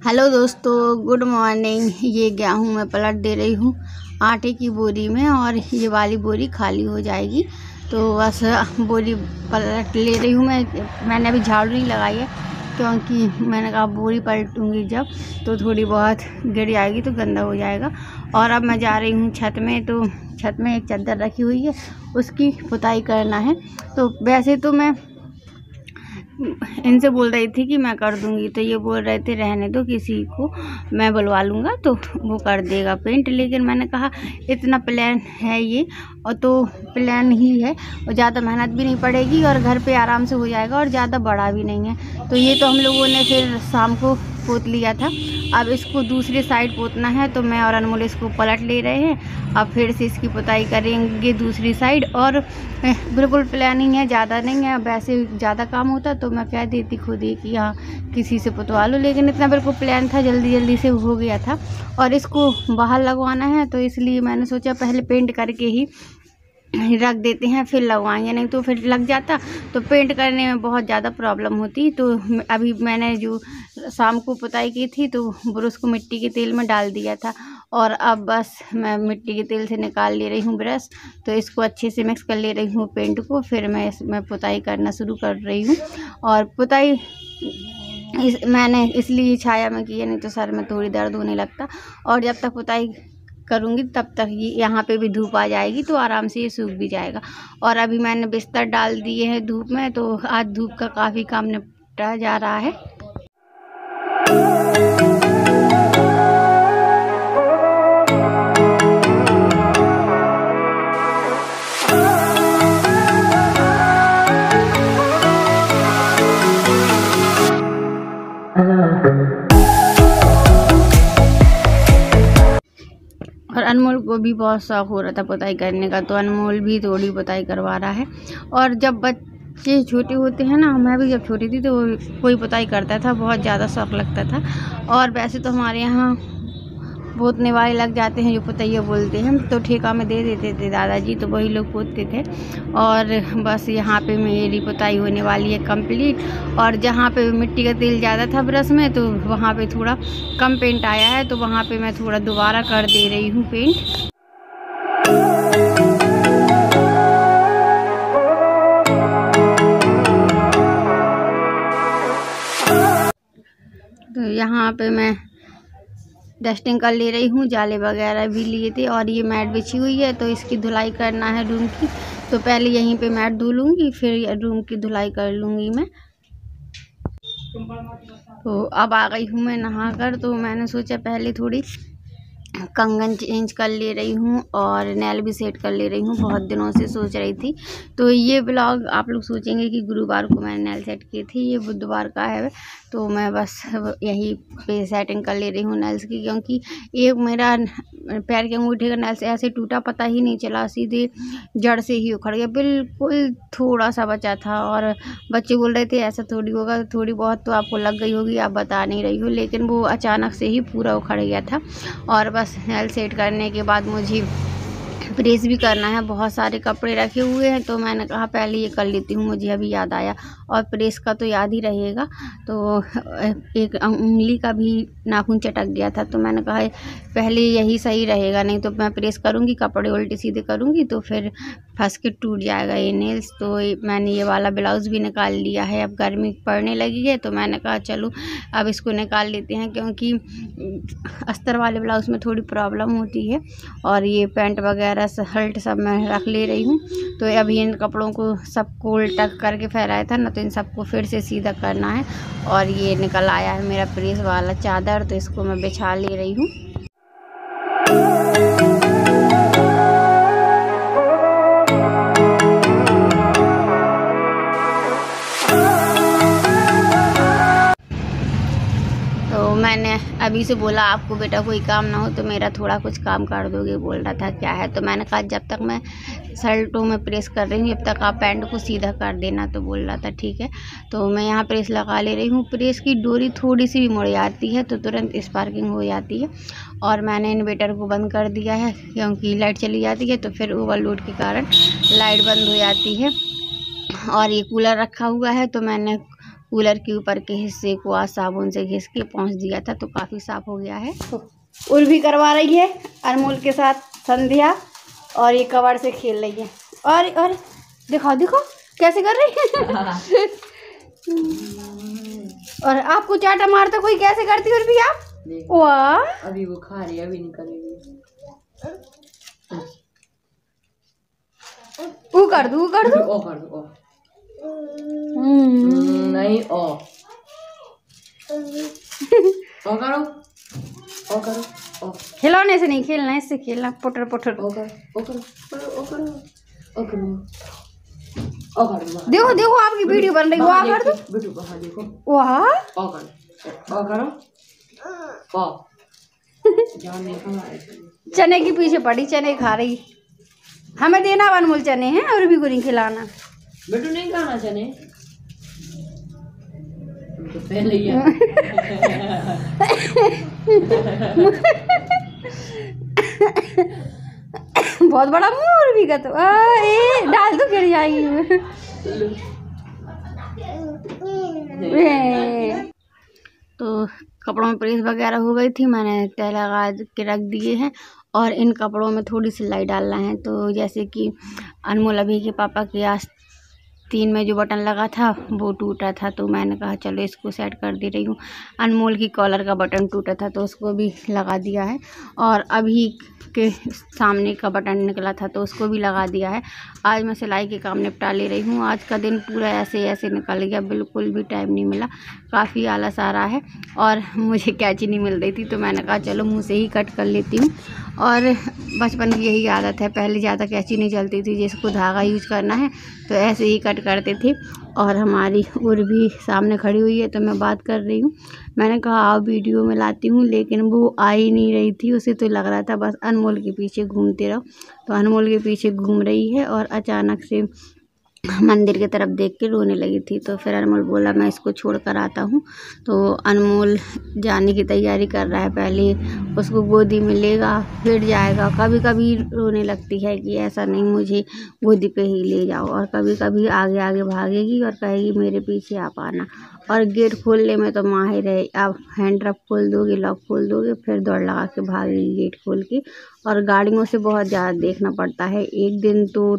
Hello दोस्तों, good morning. ये गेहूँ मैं पलट दे रही हूँ आटे की बोरी में और ये वाली बोरी खाली हो जाएगी। तो बस बोरी पलट ले रही हूँ मैंने अभी झाड़ू नहीं लगाई है क्योंकि मैंने कहा बोरी पलटूँगी जब तो थोड़ी बहुत गिर जाएगी तो गंदा हो जाएगा। और अब मैं जा रही हूँ छत में। तो छत में एक चादर रखी हुई है, उसकी पुताई करना है। तो वैसे तो मैं इनसे बोल रही थी कि मैं कर दूंगी, तो ये बोल रहे थे रहने दो, किसी को मैं बुलवा लूँगा तो वो कर देगा पेंट। लेकिन मैंने कहा इतना प्लान है ये, और तो प्लान ही है और ज़्यादा मेहनत भी नहीं पड़ेगी और घर पे आराम से हो जाएगा और ज़्यादा बड़ा भी नहीं है। तो ये तो हम लोगों ने फिर शाम को पोत लिया था। अब इसको दूसरी साइड पोतना है, तो मैं और अनमोल इसको पलट ले रहे हैं। अब फिर से इसकी पुताई करेंगे दूसरी साइड। और बिल्कुल प्लानिंग है, ज़्यादा नहीं है। वैसे ज़्यादा काम होता तो मैं कह देती खुद ही कि हाँ किसी से पुतवा लो, लेकिन इतना बिल्कुल प्लान था, जल्दी जल्दी से हो गया था। और इसको बाहर लगवाना है तो इसलिए मैंने सोचा पहले पेंट करके ही रख देते हैं, फिर लगवाएंगे, नहीं तो फिर लग जाता तो पेंट करने में बहुत ज़्यादा प्रॉब्लम होती। तो अभी मैंने जो शाम को पुताई की थी तो ब्रश को मिट्टी के तेल में डाल दिया था और अब बस मैं मिट्टी के तेल से निकाल ले रही हूँ ब्रश। तो इसको अच्छे से मिक्स कर ले रही हूँ पेंट को, फिर मैं इसमें पुताई करना शुरू कर रही हूँ। और पुताई मैंने इसलिए छाया में की है, नहीं तो सर में थोड़ी दर्द होने लगता। और जब तक पुताई करूँगी तब तक ये यहाँ पे भी धूप आ जाएगी तो आराम से ये सूख भी जाएगा। और अभी मैंने बिस्तर डाल दिए हैं धूप में, तो आज धूप का काफ़ी काम निपटा जा रहा है। और अनमोल को भी बहुत शौक हो रहा था पुताई करने का, तो अनमोल भी थोड़ी पुताई करवा रहा है। और जब बच्चे छोटे होते हैं ना, मैं भी जब छोटी थी तो कोई पुताई करता था, बहुत ज़्यादा शौक लगता था। और वैसे तो हमारे यहाँ पोतने वाले लग जाते हैं जो पुतैया बोलते हैं, तो ठेका में दे देते थे दादाजी, तो वही लोग पोतते थे। और बस यहाँ पे मेरी पुताई होने वाली है कंप्लीट। और जहाँ पे मिट्टी का तेल ज़्यादा था ब्रश में तो वहाँ पे थोड़ा कम पेंट आया है, तो वहाँ पे मैं थोड़ा दोबारा कर दे रही हूँ पेंट। तो यहाँ पे मैं डस्टिंग कर ले रही हूँ, जाले वगैरह भी लिए थे। और ये मैट बिछी हुई है तो इसकी धुलाई करना है रूम की, तो पहले यहीं पे मैट धो लूँगी, फिर रूम की धुलाई कर लूँगी मैं। तो अब आ गई हूँ मैं नहा कर, तो मैंने सोचा पहले थोड़ी कंगन चेंज कर ले रही हूँ और नेल भी सेट कर ले रही हूँ, बहुत दिनों से सोच रही थी। तो ये ब्लॉग आप लोग सोचेंगे कि गुरुवार को मैंने नेल सेट की थी, ये बुधवार का है। तो मैं बस यहीं पे सेटिंग कर ले रही हूँ नेल्स की, क्योंकि एक मेरा पैर के अंगूठे का नेल्स ऐसे टूटा, पता ही नहीं चला, सीधे जड़ से ही उखड़ गया, बिल्कुल थोड़ा सा बचा था। और बच्चे बोल रहे थे ऐसा थोड़ी होगा, थोड़ी बहुत तो आपको लग गई होगी, आप बता नहीं रही हो, लेकिन वो अचानक से ही पूरा उखड़ गया था। और बस नेल सेट करने के बाद मुझे प्रेस भी करना है, बहुत सारे कपड़े रखे हुए हैं, तो मैंने कहा पहले ये कर लेती हूँ, मुझे अभी याद आया। और प्रेस का तो याद ही रहेगा, तो एक उंगली का भी नाखून चटक गया था, तो मैंने कहा पहले यही सही रहेगा, नहीं तो मैं प्रेस करूँगी, कपड़े उल्टे सीधे करूँगी तो फिर फंस के टूट जाएगा ये नेल्स। तो मैंने ये वाला ब्लाउज़ भी निकाल लिया है। अब गर्मी पड़ने लगी है तो मैंने कहा चलो अब इसको निकाल लेते हैं, क्योंकि अस्तर वाले ब्लाउज़ में थोड़ी प्रॉब्लम होती है। और ये पैंट वगैरह शर्ट सब मैं रख ले रही हूँ। तो अभी इन कपड़ों को सबको उल्टा करके फैलाया था ना, तो इन सबको फिर से सीधा करना है। और ये निकल आया है मेरा प्रेस वाला चादर, तो इसको मैं बिछा ले रही हूँ। मैंने अभी से बोला आपको बेटा कोई काम ना हो तो मेरा थोड़ा कुछ काम कर दोगे, बोल रहा था क्या है। तो मैंने कहा जब तक मैं शर्टों में प्रेस कर रही हूँ जब तक आप पैंट को सीधा कर देना, तो बोल रहा था ठीक है। तो मैं यहाँ प्रेस लगा ले रही हूँ। प्रेस की डोरी थोड़ी सी भी मुड़ जाती है तो तुरंत स्पार्किंग हो जाती है। और मैंने इन्वर्टर को बंद कर दिया है क्योंकि लाइट चली जाती है तो फिर ओवरलोड के कारण लाइट बंद हो जाती है। और ये कूलर रखा हुआ है तो मैंने कूलर के ऊपर के हिस्से को आज साबुन से घिस के पोंछ दिया था, तो काफ़ी साफ हो गया है। उल भी करवा रही है अनमोल के साथ संध्या, और ये कवर से खेल रही है। और दिखाओ दिखाओ कैसे कर रही है। और आपको चाटा मारता कोई कैसे करती है भी आप? वाह, अभी वो खा रही है, अभी नहीं करेगी। वो कर दो ओ कर दो ओ। नहीं ओ करो ओ करो ओ। खिलौने से नहीं खेलना, इससे खेलना, पुटर पुटर। ओ करो ओ करो ओ करो ओ करो ओ करो। देखो देखो आपकी वीडियो बन रही है, वाह कर दो बेटू बाहर देखो, वाह ओ करो ओ। चने के पीछे पड़ी, चने खा रही। हमें देना अनमोल चने हैं, और भी को नहीं खिलाना। बेटू नहीं खाना चने तो पहले ही बहुत बड़ा मुंह और भी का तो डाल तो गिर जाएगी। तो कपड़ों में प्रेस वगैरह हो गई थी, मैंने तह लगा के रख दिए हैं, और इन कपड़ों में थोड़ी सिलाई डालना है। तो जैसे कि अनमोल अभी के पापा के आस्तीन में जो बटन लगा था वो टूटा था, तो मैंने कहा चलो इसको सेट कर दे रही हूँ। अनमोल की कॉलर का बटन टूटा था तो उसको भी लगा दिया है, और अभी के सामने का बटन निकला था तो उसको भी लगा दिया है। आज मैं सिलाई के काम निपटा ले रही हूँ। आज का दिन पूरा ऐसे ऐसे निकल गया, बिल्कुल भी टाइम नहीं मिला, काफ़ी आलस आ रहा है, और मुझे कैंची नहीं मिल रही थी, तो मैंने कहा चलो मुँह से ही कट कर लेती हूँ। और बचपन की यही आदत है, पहले ज़्यादा कैंची नहीं चलती थी, जिसको धागा यूज करना है तो ऐसे ही कट करते थे। और हमारी उर भी सामने खड़ी हुई है, तो मैं बात कर रही हूँ। मैंने कहा आओ वीडियो में लाती हूँ, लेकिन वो आ ही नहीं रही थी। उसे तो लग रहा था बस अनमोल के पीछे घूमते रहो, तो अनमोल के पीछे घूम रही है, और अचानक से मंदिर की तरफ देख के रोने लगी थी। तो फिर अनमोल बोला मैं इसको छोड़ कर आता हूँ। तो अनमोल जाने की तैयारी कर रहा है, पहले उसको गोदी में लेगा फिर जाएगा। कभी कभी रोने लगती है कि ऐसा नहीं, मुझे गोदी पे ही ले जाओ, और कभी कभी आगे आगे भागेगी और कहेगी मेरे पीछे आप आना। और गेट खोलने में तो माहिर है, आप हैंड रफ खोल दोगे, लॉक खोल दोगे, फिर दौड़ लगा के भागेगी गेट खोल के। और गाड़ियों से बहुत ज़्यादा देखना पड़ता है। एक दिन तो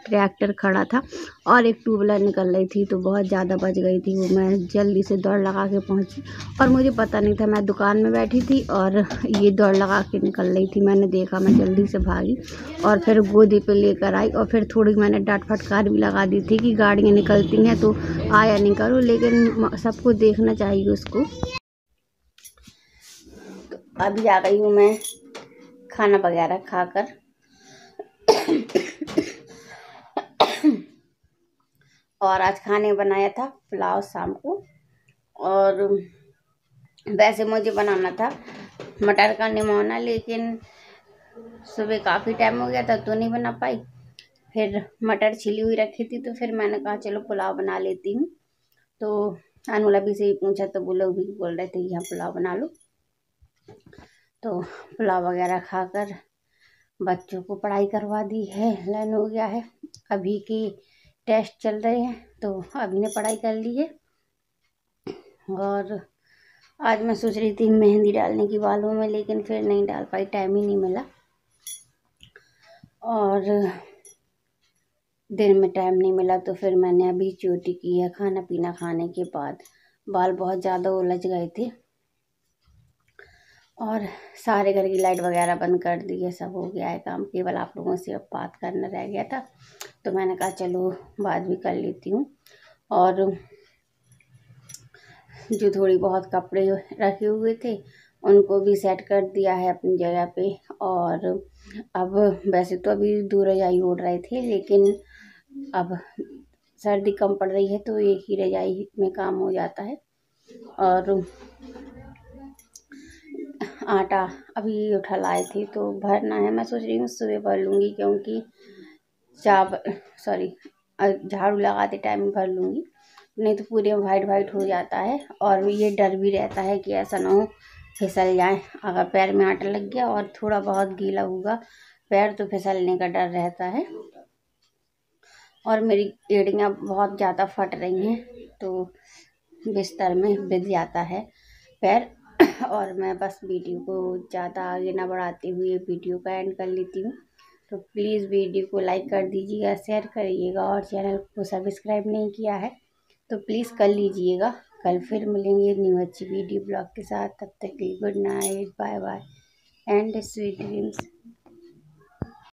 ट्रैक्टर खड़ा था और एक टू व्हीलर निकल रही थी, तो बहुत ज़्यादा बच गई थी वो। मैं जल्दी से दौड़ लगा के पहुंची, और मुझे पता नहीं था, मैं दुकान में बैठी थी और ये दौड़ लगा के निकल रही थी। मैंने देखा, मैं जल्दी से भागी और फिर गोदी पे लेकर आई, और फिर थोड़ी मैंने डांट फटकार भी लगा दी थी कि गाड़ियाँ निकलती हैं तो आया नहीं करो, लेकिन सबको देखना चाहिए उसको। तो अभी आ गई हूँ मैं खाना वगैरह खाकर। और आज खाने बनाया था पुलाव शाम को, और वैसे मुझे बनाना था मटर का निमोना, लेकिन सुबह काफ़ी टाइम हो गया था तो नहीं बना पाई। फिर मटर छिली हुई रखी थी, तो फिर मैंने कहा चलो पुलाव बना लेती हूँ। तो अनमोल भी से ही पूछा तो वो लोग भी बोल रहे थे यहाँ पुलाव बना लो। तो पुलाव वगैरह खाकर बच्चों को पढ़ाई करवा दी है, लर्न हो गया है। अभी के टेस्ट चल रहे हैं तो अभी ने पढ़ाई कर ली है। और आज मैं सोच रही थी मेहंदी डालने की बालों में, लेकिन फिर नहीं डाल पाई, टाइम ही नहीं मिला, और दिन में टाइम नहीं मिला। तो फिर मैंने अभी चोटी की है। खाना पीना खाने के बाद बाल बहुत ज़्यादा उलझ गए थे, और सारे घर की लाइट वगैरह बंद कर दी है, सब हो गया है काम, केवल आप लोगों से अब बात करना रह गया था। तो मैंने कहा चलो बात भी कर लेती हूँ। और जो थोड़ी बहुत कपड़े रखे हुए थे उनको भी सेट कर दिया है अपनी जगह पे। और अब वैसे तो अभी 2 रजाई ओढ़ रहे थे, लेकिन अब सर्दी कम पड़ रही है तो एक ही रजाई में काम हो जाता है। और आटा अभी उठा लाए थे तो भरना है, मैं सोच रही हूँ सुबह भर लूँगी, क्योंकि झाड़ू लगाते टाइम भर लूँगी, नहीं तो पूरे वाइट वाइट हो जाता है। और ये डर भी रहता है कि ऐसा ना हो फिसल जाए, अगर पैर में आटा लग गया और थोड़ा बहुत गीला होगा पैर तो फिसलने का डर रहता है। और मेरी एड़ियाँ बहुत ज़्यादा फट रही हैं, तो बिस्तर में बिछ जाता है पैर। और मैं बस वीडियो को ज़्यादा आगे ना बढ़ाते हुए वीडियो का एंड कर लेती हूँ। तो प्लीज़ वीडियो को लाइक कर दीजिएगा, शेयर करिएगा, और चैनल को सब्सक्राइब नहीं किया है तो प्लीज़ कर लीजिएगा। कल फिर मिलेंगे न्यू अच्छी वीडियो ब्लॉग के साथ। तब तक के लिए good night, bye bye and sweet dreams.